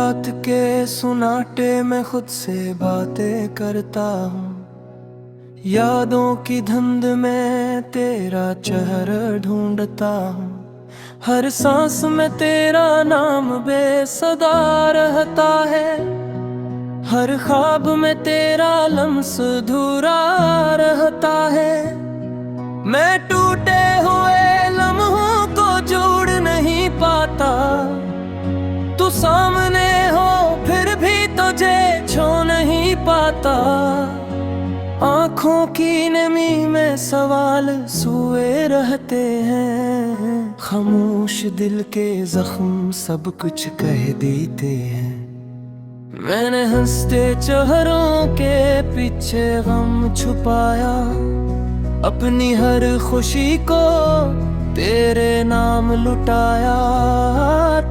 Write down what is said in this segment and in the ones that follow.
रात के सुनाटे में खुद से बातें करता हूँ। यादों की धुंध में तेरा चेहरा ढूंढता हूँ। हर सांस में तेरा नाम बेसदा रहता है। हर ख्वाब में तेरा लम्स अधूरा रहता है। मैं टूटे हुए लम्हों को जोड़ नहीं पाता। तू सामने हो फिर भी तुझे छू नहीं पाता। आँखों की नमी में सवाल सोए रहते हैं। खामोश दिल के जख्म सब कुछ कह देते हैं। मैंने हंसते चेहरों के पीछे गम छुपाया। अपनी हर खुशी को तेरे नाम लुटाया।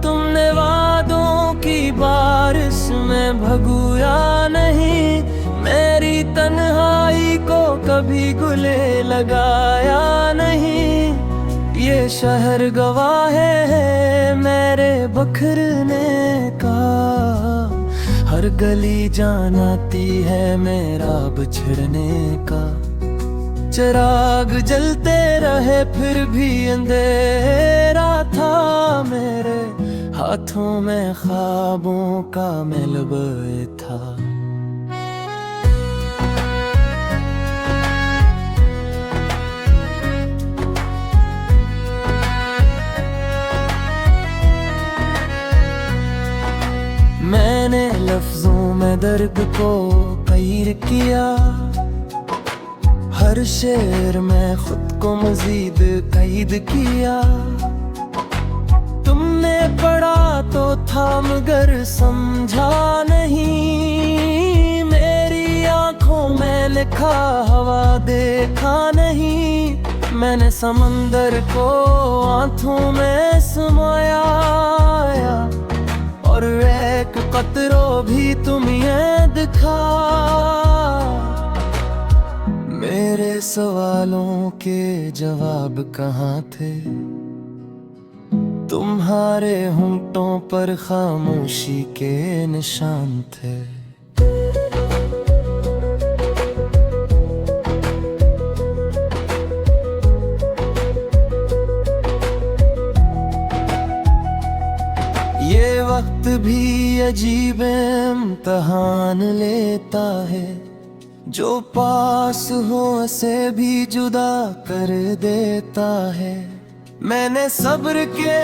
तुमने वादों की बारिश में भगोया नहीं। मेरी तन्हाई को कभी गले लगाया नहीं। ये शहर गवाह है मेरे बखरने का। हर गली जान आती है मेरा बिछड़ने का। चिराग जलते रहे फिर भी अंधेरा था। मेरे हाथों में ख्वाबों का मिलबे था। मैंने लफ्जों में दर्द को कैद किया। हर शेर में खुद को मजीद कैद किया। तुमने पढ़ा तो था मगर समझा नहीं। मेरी आंखों में लिखा हवा देखा नहीं। मैंने समंदर को आंखों में समाया। और एक कतरो भी तुम्हें दिखा। मेरे सवालों के जवाब कहाँ थे। तुम्हारे होंठों पर खामोशी के निशान थे। ये वक्त भी अजीब इम्तहान लेता है। जो पास हो उसे भी जुदा कर देता है। मैंने सब्र के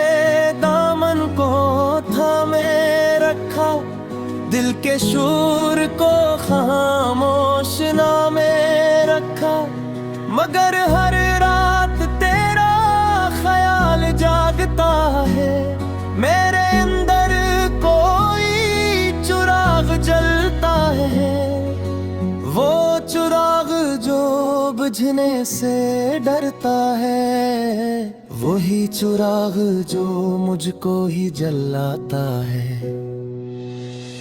दामन को थामे रखा। दिल के शोर को खामोश नामे रखा। मगर हर रात तेरा ख्याल जागता है। मेरे अंदर कोई चिराग जलता है। वो चिराग जो बुझने से डरता है। वही चिराग जो मुझको ही जलाता है।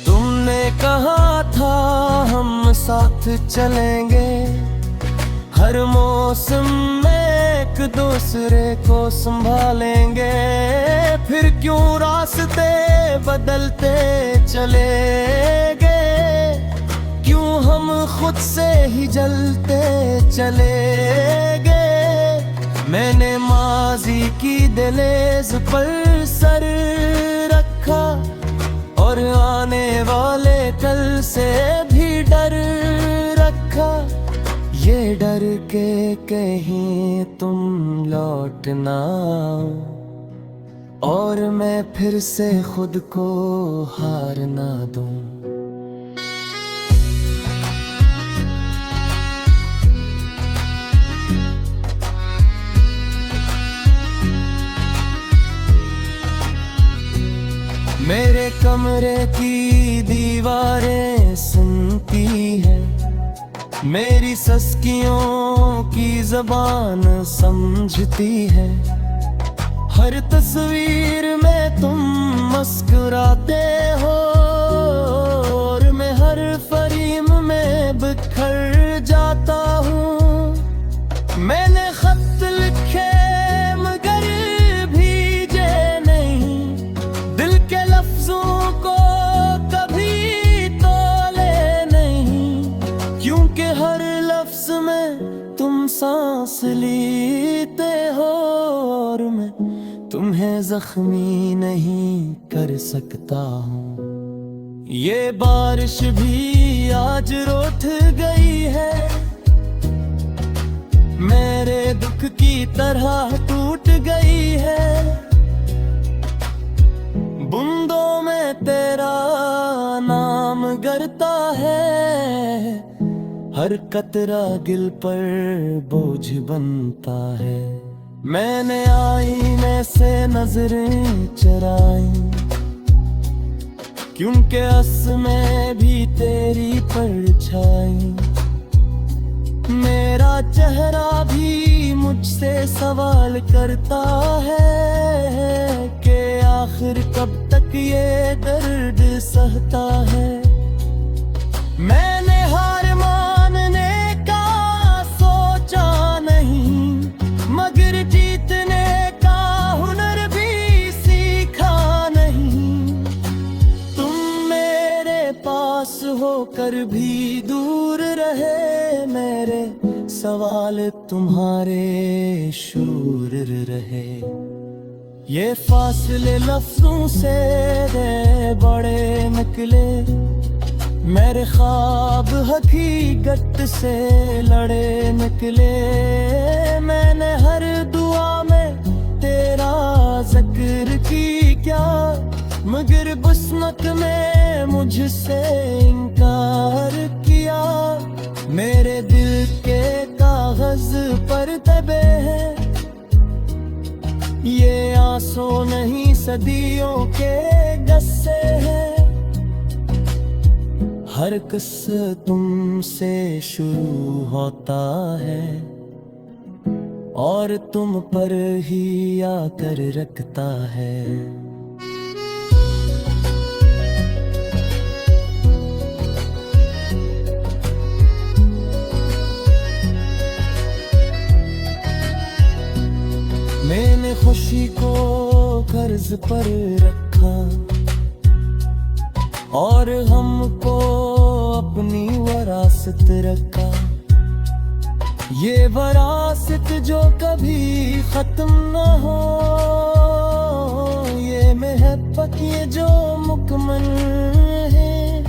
तुमने कहा था हम साथ चलेंगे। हर मौसम में एक दूसरे को संभालेंगे। फिर क्यों रास्ते बदलते चले गए। क्यों हम खुद से ही जलते चले गए। मैंने माजी की दहलीज पर सर रखा। और आने वाले कल से भी डर रखा। ये डर के कहीं तुम लौट ना आओ। और मैं फिर से खुद को हार ना दूं। मेरे कमरे की दीवारें सुनती है। मेरी सस्कियों की जबान समझती है। हर तस्वीर में तुम मुस्कुराते हो। और मैं हर फरीम में बिखर जाता हूँ। मैंने खत लिखे मगर भीजे नहीं। दिल के लफ्जों को लेते हो और मैं तुम्हें जख्मी नहीं कर सकता हूँ। ये बारिश भी आज रूठ गई है, मेरे दुख की तरह टूट गई है। बूंदों में तेरा नाम गरता है, हर कतरा गिल पर बोझ बनता है। मैंने आईने से नजरें चराई, क्योंकि असमें भी तेरी परछाई। मेरा चेहरा भी मुझसे सवाल करता है कि आखिर कब तक ये दर्द सहता है। मैंने हार मानने का सोचा नहीं, मगर जीतने का हुनर भी सीखा नहीं। तुम मेरे पास होकर भी दूर रहे, मेरे सवाल तुम्हारे शूर रहे। ये फासले लफ्जों से दे बड़े निकले, मेरे ख्वाब हकीकत से लड़े निकले। मैंने हर दुआ में तेरा जिक्र की क्या, मगर किस्मत में मुझसे इनकार किया। मेरे दिल के कागज पर दबे हैं ये आंसू नहीं, सदियों के गस्से हैं। हर किस्सा तुमसे शुरू होता है और तुम पर ही आकर रखता है। मैंने खुशी को कर्ज पर रखा और हमको अपनी विरासत रखा। ये विरासत जो कभी खत्म न हो, ये महबत ये जो मुकम्मल है।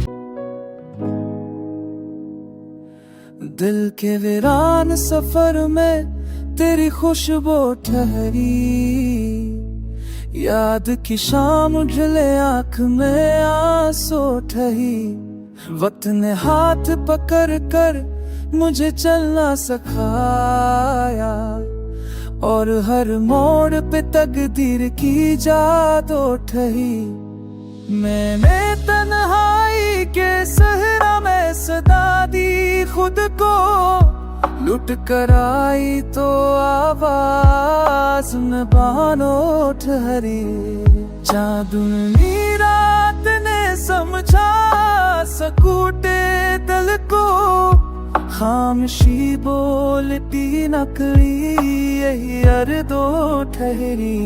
दिल के वीरान सफर में तेरी खुशबू ठहरी, याद की शाम ढले आँख में आंसू ठही। वक्त ने हाथ पकड़ कर मुझे चलना सिखाया और हर मोड़ पे तकदीर की जादू ठही। मैंने तन्हाई के सहरा में सदा दी खुद को, लुट कर आई तो आवाज में बानो ठहरी। चांदनी रात ने समझा सकूटे दिल को, खामोशी बोलती नकली यही अर्दो ठहरी।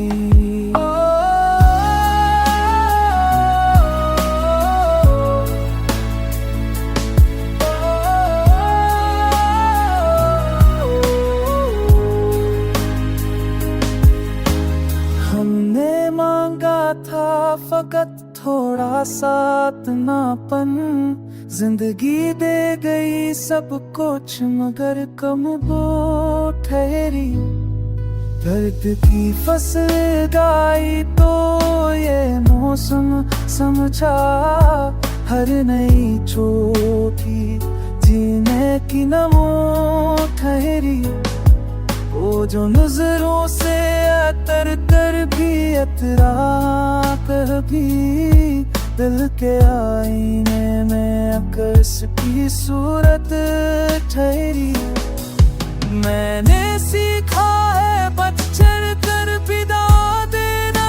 हमने मांगा था फकत थोड़ा साथ नापन, जिंदगी दे गई सब कुछ मगर कम वो ठहरी। दर्द की फसल गाई तो ये मौसम समझा, हर नई चोटी जीने की नमो ठहरी। वो जो नजरों से अतर कर भी अतरा कभी, दिल के आईने में अक्स की सूरत ठहरी। मैंने सीखा है बच चढ़ कर विदा देना,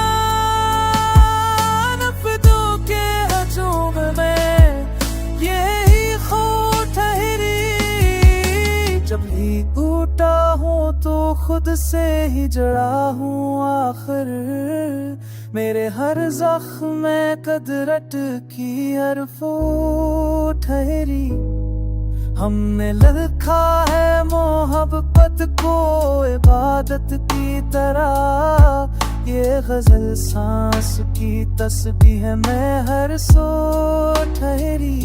नफ़्ज़ों के हजूम में यही खो ठहरी। जब भी टूटा हूँ तो खुद से ही जड़ा हूँ आखिर, मेरे हर जख्म में कदरत की हरफो ठहरी। हमने लिखा है मोहब्बत को इबादत की तरह। ये गजल सांस की तस्बीह है, मैं हर सो ठहरी।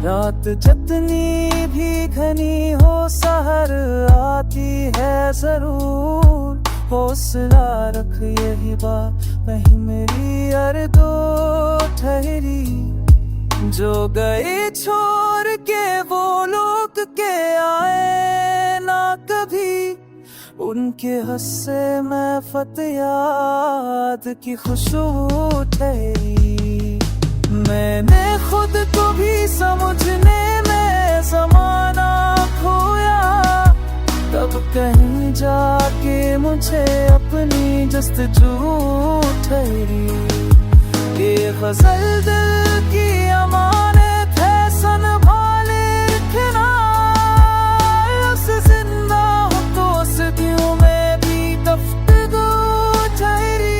रात जितनी भी घनी हो सहर आती है जरूर। हौसला रख यही बात वही मेरी अर्दो ठहरी। जो गए छोड़ के वो लोग के आए ना कभी, उनके हस्से में फत याद की खुशबू ठहरी। मैंने खुद को भी समझने में ज़माना खोया, तब कहीं जाके मुझे अपनी जस्तजू ठहरी। ये गजल दिल की अमानत है, संभाले रखना। लफ्ज़ जिंदा हो तो सदियों में भी गुफ्तगू ठहरी।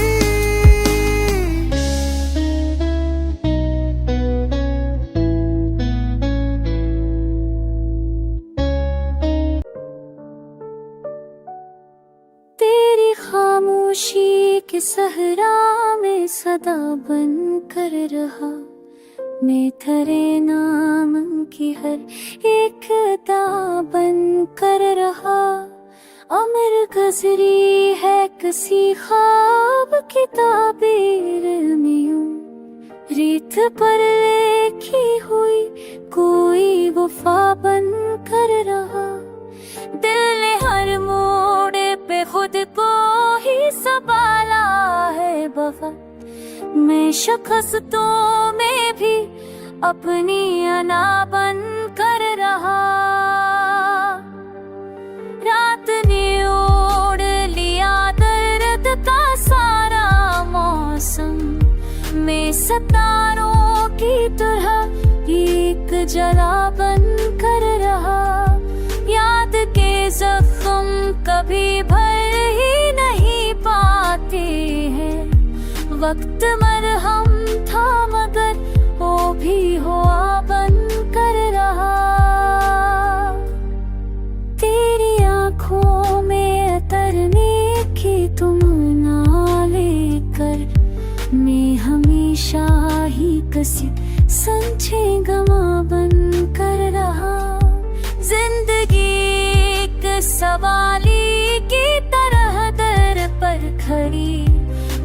तेरी खामोशी के सहरा में सदा बन कर रहा। मैं तेरे नाम की हर एक अदा बन कर रहा। अमर गुजरी है किसी ख्वाब की ताबीर में यूं, रेत पर लिखी हुई कोई वफा बन कर रहा। दिल ने हर मोड़ पे खुद को ही संभाला है वफा। मैं शिकस्तों में भी अपनी अना बन कर रहा। रात ने ओढ़ लिया दर्द का सारा मौसम। मैं सितारों की तरह एक जला बन कर रहा। याद के जख्म कभी भर ही नहीं पाते हैं। वक्त मरहम था मगर वो भी हुआ बन कर रहा। तेरी आँखों में तरने की तुम ना लेकर, मैं हमेशा ही किसी संचे गमा बन कर रहा। जिंदगी एक सवाली की तरह दर पर खड़ी।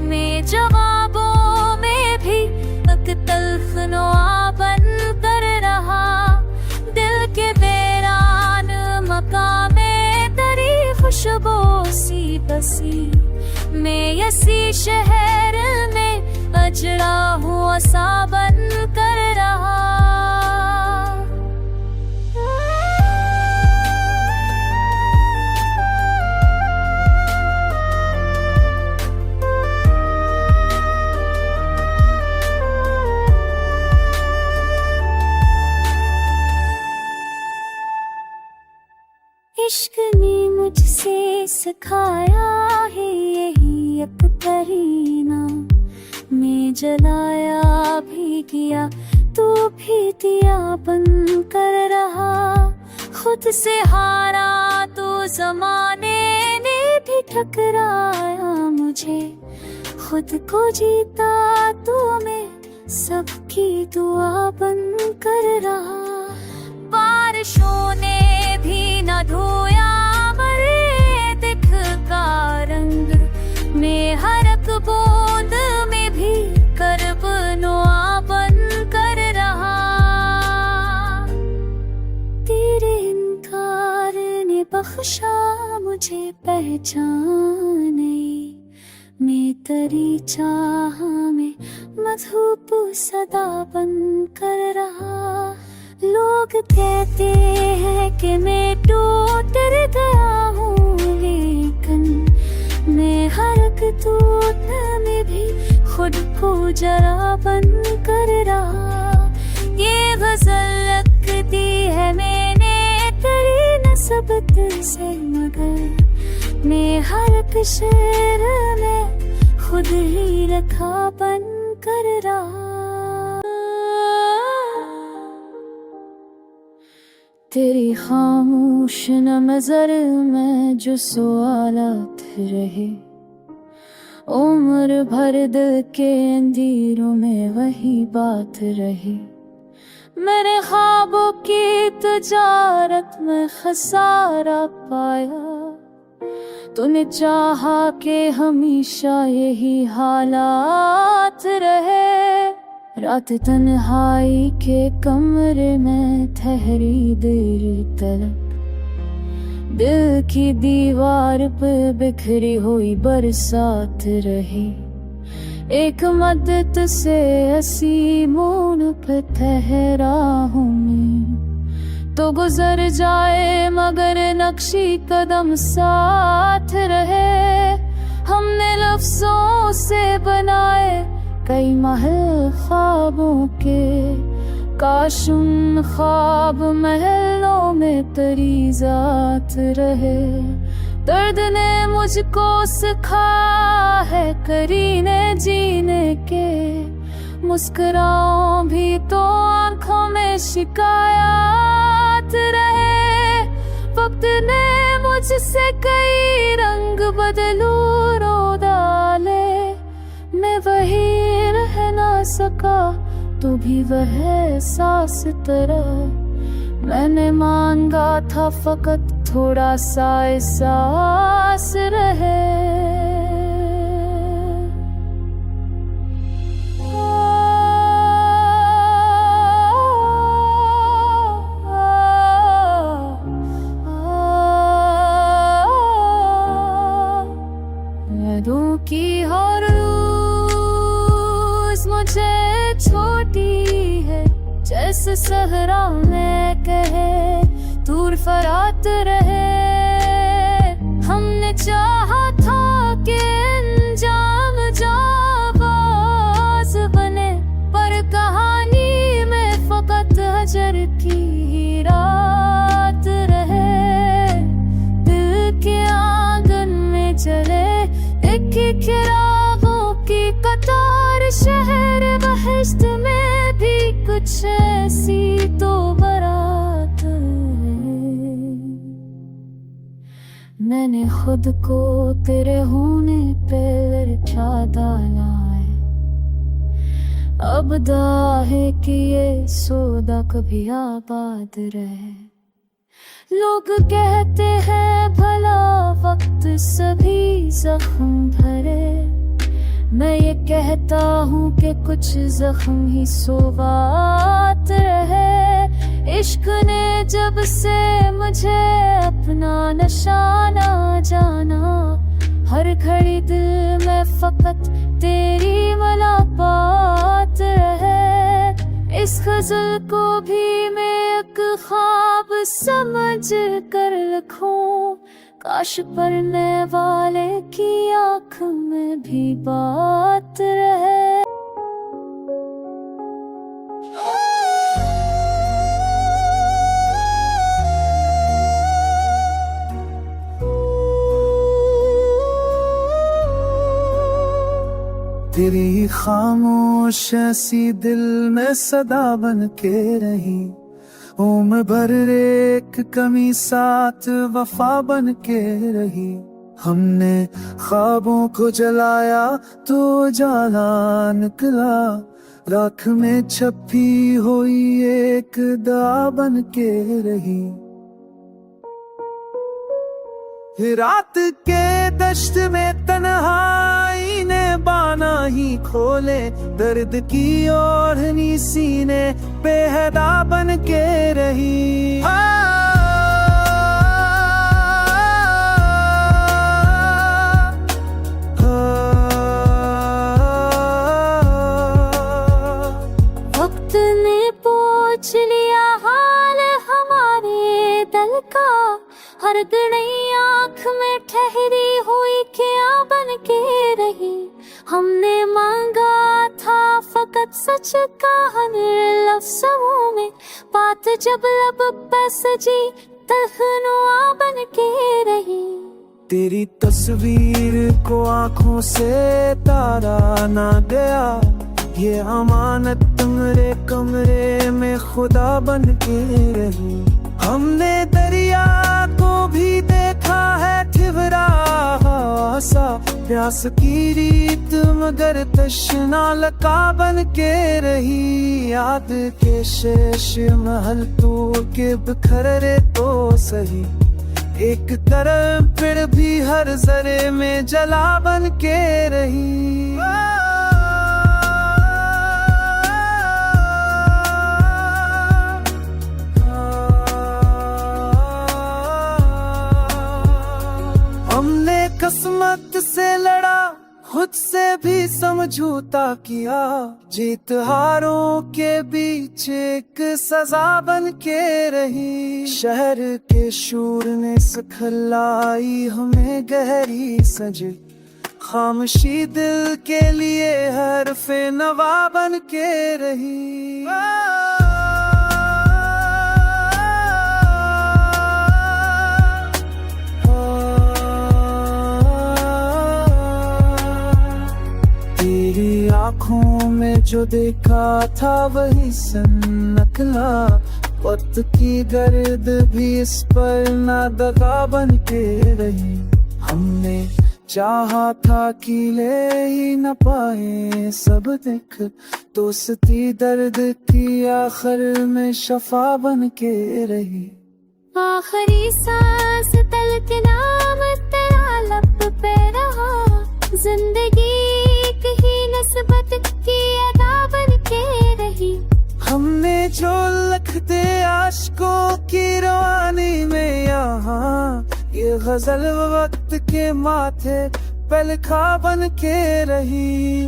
मैं जवाबों में भी एक तल्ख नवा बन कर रहा। दिल के वीरान मकाम में तेरी खुशबू सी बसी। मैं इसी शहर में अजरा हुआ सा बन कर रहा। इश्क ने मुझसे सिखाया है यही एक करीना। मैं जलाया भी किया तू भी दिया बन कर रहा। खुद से हारा तो जमाने ने भी ठकराया मुझे। खुद को जीता तो मैं सबकी दुआ बन कर रहा। बारिशों ने भी न धोया मरे दिख का रंग। मैं हर एक बूंद में भी करब नुआ बन कर रहा। तेरे इनकार ने बख्शा मुझे पहचाने। मैं तेरी चाह में मधुप सदा बन कर रहा। लोग कहते हैं कि मैं टूट गया हूँ, लेकिन मैं हर एक टूट में भी खुद को जरा बन कर रहा। ये गजल लिखती है मैंने तेरी नस्बत से, मगर मैं हर एक शेर में खुद ही रखा बन कर रहा। तेरी खामोश नज़र में जो सवालात रहे, उम्र भर दिल के अंधेरों में वही बात रही। मेरे ख्वाबों की तजारत में खसारा पाया, तूने चाहा कि हमेशा यही हालात रहे। रात तन्हाई के कमरे में ठहरी देर तलक, दिल की दीवार पे बिखरी हुई बरसात रही। एक मदद से हसी मोड़ पे ठहरा हूँ मैं, तो गुजर जाए मगर नक्शी कदम साथ रहे। हमने लफ्जों से बनाए कई महल ख्वाबों के, काश उन ख्वाब महलों में तेरी जात रहे। दर्द ने मुझको सिखाया है करीने जीने के, मुस्कुराऊं भी तो आंखों में शिकायत रहे। वक्त ने मुझसे कई रंग बदलू रो डाले, मैं वही रह ना सका तू भी वह एहसास तेरा। मैंने मांगा था फकत थोड़ा सा एहसास रहे। यादों की हर रोज मुझे छोटी है, जैसे सहरा में कहे दूर फरात रहे। हमने चाहा था कि अंजाम जाबाज बने, पर कहानी में फकत हजर की रात रहे। दिल के आंगन में चले एक चिरागों की कतार, शहर बहिश्त में भी कुछ ऐसी तो बारात है। मैंने खुद को तेरे होने पे ललचा डाला है, अब दाह है कि ये सौदा कभी आबाद रहे। लोग कहते हैं भला वक्त सभी जख्म भरे, मैं ये कहता हूँ कि कुछ जख्म ही सोबात रहे। इश्क ने जब से मुझे अपना निशाना जाना, हर घड़ी दिल में फकत तेरी मुलाकात रहे। इस गजल को भी मैं एक ख्वाब समझ कर लिखूं, काश पढ़ने वाले की आँख में भी बात रहे। तेरी खामोश सी दिल में सदा बन के रही, उम्र भर एक कमी साथ वफा बन के रही। हमने ख्वाबों को जलाया तो जाला निकला, राख में छपी हुई एक दा बन के रही। रात के दश्त में तन्हाई ने बाना ही खोले, दर्द की ओढ़नी सीने बेहदा बन के रही। वक्त ने पूछ लिया हाल हमारे दिल का, हर घड़ी आँख में ठहरी हुई क्या बन के रही। हमने मांगा था फकत सच का लफ्ज़ों में, बात जब लब पे सजी तहनुआ बन के रही। तेरी तस्वीर को आँखों से तारा ना गया, ये अमानत मेरे कमरे में खुदा बन के रही। हमने दरिया को भी देखा है ठिवरा सा, प्यास की रीत मगर तृष्णा लका बन के रही। याद के शेष महल तोड़ के बिखरे तो सही, एक तरफ फिर भी हर जरे में जला बन के रही। हमने किस्मत से लड़ा, खुद से भी समझौता किया, जीत हारों के बीच एक सजा बन के रही। शहर के शूर ने सिखलाई हमें गहरी सजी, खामोशी दिल के लिए हरफे नवा बन के रही। तेरी आँखों में जो देखा था वही निकला, वक्त की गर्द भी इस पर ना दगा बन के रही। हमने चाहा था कि ले ही न पाए सब देख, दोस्ती दर्द की आखिर में शफा बन के रही। आखिरी सांस तल के नाम तेरा लब पे रहा, जिंदगी ही नस्बत की अदा बन के रही। हमने जो लखते आशिकों की रवानी में यहाँ, ये गजल वक्त के माथे पे लिखा बन के रही।